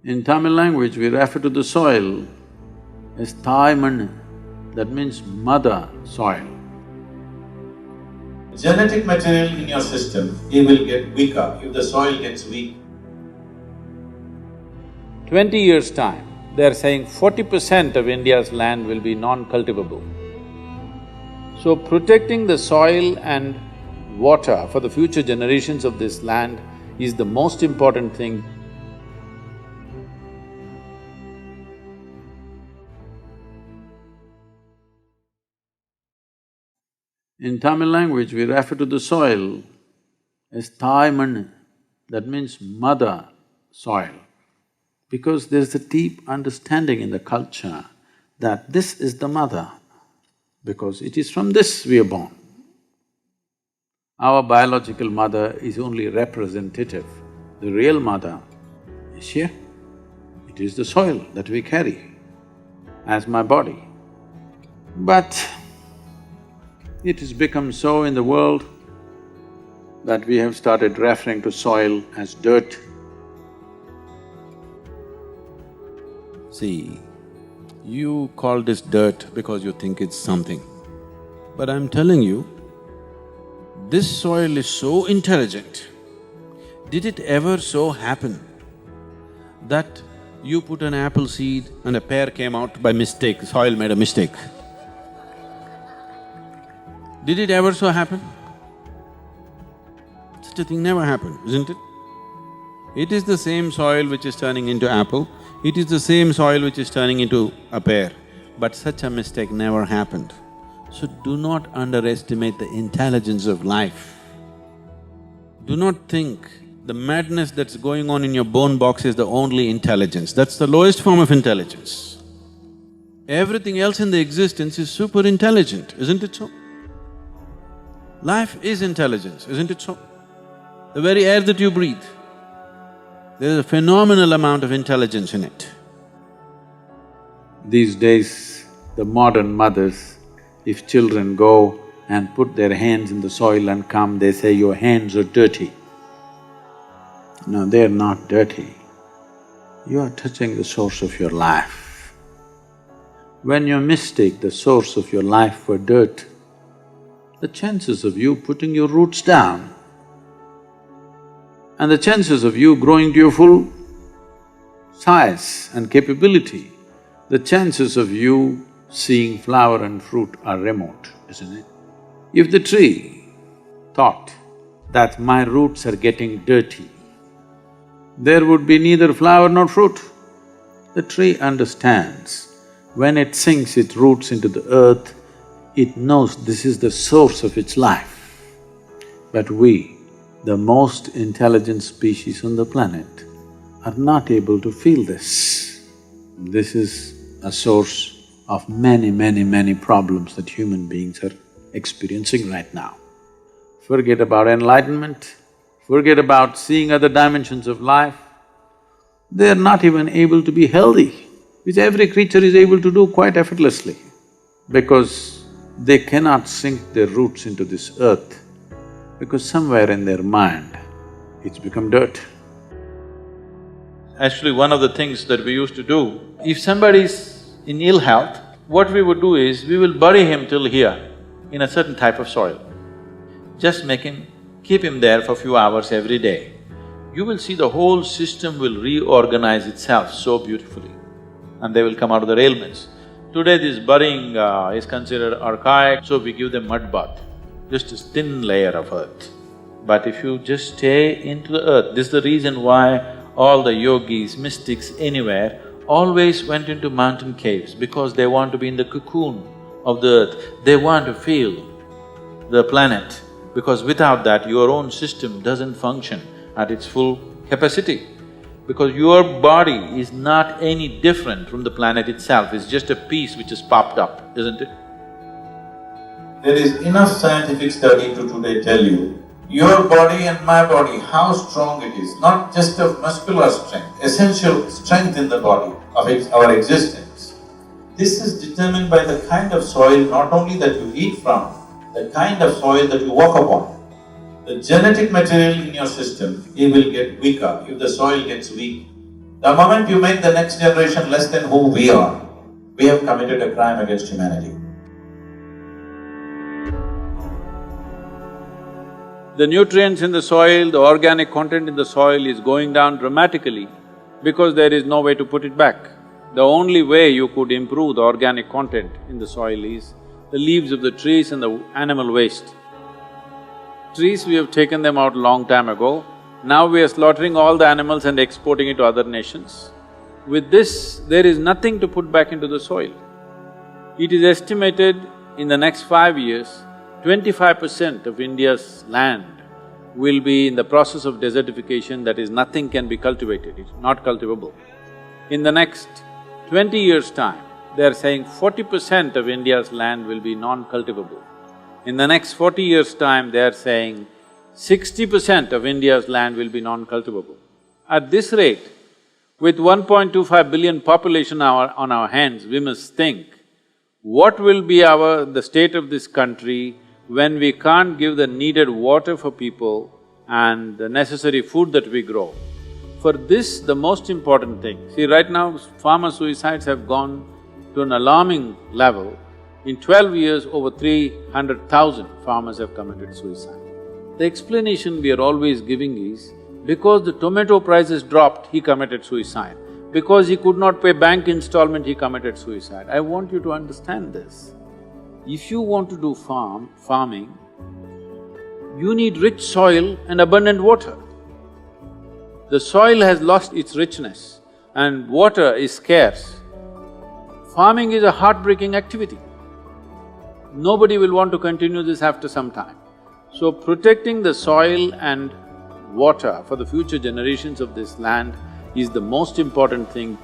In Tamil language, we refer to the soil as Thai Mannu, that means mother soil. Genetic material in your system, it will get weaker if the soil gets weak. 20 years' time, they're saying 40% of India's land will be non-cultivable. So protecting the soil and water for the future generations of this land is the most important thing. In Tamil language, we refer to the soil as Thai Mannu, that means mother soil, because there's a deep understanding in the culture that this is the mother, because it is from this we are born. Our biological mother is only representative. The real mother is here. It is the soil that we carry as my body. But it has become so in the world that we have started referring to soil as dirt. See, you call this dirt because you think it's something. But I'm telling you, this soil is so intelligent. Did it ever so happen that you put an apple seed and a pear came out by mistake, the soil made a mistake? Did it ever so happen? Such a thing never happened, isn't it? It is the same soil which is turning into apple, it is the same soil which is turning into a pear, but such a mistake never happened. So do not underestimate the intelligence of life. Do not think the madness that's going on in your bone box is the only intelligence, that's the lowest form of intelligence. Everything else in the existence is super intelligent, isn't it so? Life is intelligence, isn't it so? The very air that you breathe, there is a phenomenal amount of intelligence in it. These days, the modern mothers, if children go and put their hands in the soil and come, they say, your hands are dirty. No, they're not dirty. You are touching the source of your life. When you mistake the source of your life for dirt, the chances of you putting your roots down and the chances of you growing to your full size and capability, the chances of you seeing flower and fruit are remote, isn't it? If the tree thought that my roots are getting dirty, there would be neither flower nor fruit. The tree understands, when it sinks its roots into the earth, it knows this is the source of its life. But we, the most intelligent species on the planet, are not able to feel this. This is a source of many problems that human beings are experiencing right now. Forget about enlightenment, forget about seeing other dimensions of life. They're not even able to be healthy, which every creature is able to do quite effortlessly, because they cannot sink their roots into this earth, because somewhere in their mind, it's become dirt. Actually, one of the things that we used to do, if somebody's in ill health, what we would do is, we will bury him till here in a certain type of soil. Just keep him there for a few hours every day. You will see the whole system will reorganize itself so beautifully and they will come out of their ailments. Today this burying is considered archaic, so we give them mud bath, just a thin layer of earth. But if you just stay into the earth, this is the reason why all the yogis, mystics anywhere always went into mountain caves, because they want to be in the cocoon of the earth. They want to feel the planet, because without that your own system doesn't function at its full capacity. Because your body is not any different from the planet itself, it's just a piece which has popped up, isn't it? There is enough scientific study to today tell you, your body and my body, how strong it is, not just of muscular strength, essential strength in the body of our existence. This is determined by the kind of soil not only that you eat from, the kind of soil that you walk upon. The genetic material in your system, it will get weaker if the soil gets weak. The moment you make the next generation less than who we are, we have committed a crime against humanity. The nutrients in the soil, the organic content in the soil is going down dramatically because there is no way to put it back. The only way you could improve the organic content in the soil is the leaves of the trees and the animal waste. Trees, we have taken them out long time ago. Now we are slaughtering all the animals and exporting it to other nations. With this, there is nothing to put back into the soil. It is estimated in the next 5 years, 25% of India's land will be in the process of desertification, that is, nothing can be cultivated, it's not cultivable. In the next 20 years' time, they are saying 40% of India's land will be non-cultivable. In the next 40 years' time, they are saying 60% of India's land will be non-cultivable. At this rate, with 1.25 billion population on our hands, we must think, what will be the state of this country when we can't give the needed water for people and the necessary food that we grow? For this, the most important thing… See, right now, farmer suicides have gone to an alarming level. In 12 years, over 300,000 farmers have committed suicide. The explanation we are always giving is, because the tomato prices dropped, he committed suicide. Because he could not pay bank installment, he committed suicide. I want you to understand this. If you want to do farming, you need rich soil and abundant water. The soil has lost its richness and water is scarce. Farming is a heartbreaking activity. Nobody will want to continue this after some time. So protecting the soil and water for the future generations of this land is the most important thing.